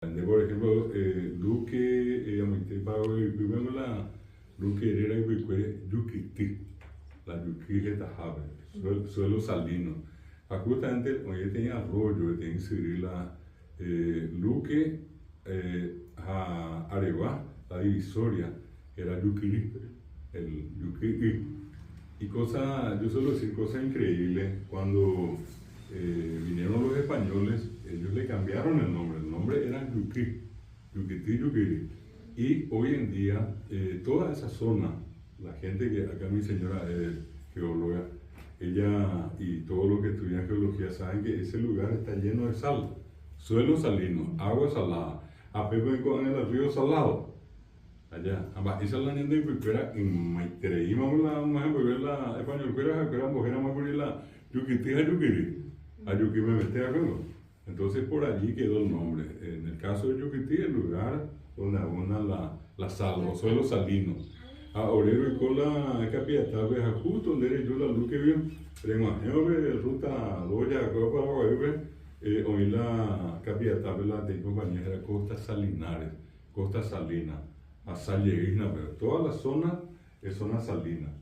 Por ejemplo, Duque, Amite Pago, y primero Duque era y fue Yuquiti, la Yuqui que tajaba, suelo salino. Justamente, oye, tenía arroyo, tenía Cirila, Luque, a Areguá, la divisoria, era Yuquiri, el Yuquiri. Y cosa, yo suelo decir cosas increíbles, cuando vinieron los españoles, ellos le cambiaron el nombre era Yuquí, Yuquití, Yuquiri. Y hoy en día, toda esa zona, la gente que acá mi señora es geóloga, ella y todos los que estudian geología saben que ese lugar está lleno de sal, suelo salino, agua salada, a Pepe en el río salado. Allá, esa es la niña de Piquera en Maitereí, vamos a ver la español, que era mujer, vamos a poner la Yuquití a Yuquiri, a Yuquí me mete a verlo. Entonces por allí quedó el nombre. En el caso de Yuquití, el lugar donde abunda la sal, los suelos salinos. A Orero y Cola, Capiatá, veja justo donde eres yo la luz que vio, pero en ruta doya, para hoy la Capiatá, la de compañía era Costa Salinares, Costa Salina, a Salleguina, pero toda la zona es zona salina.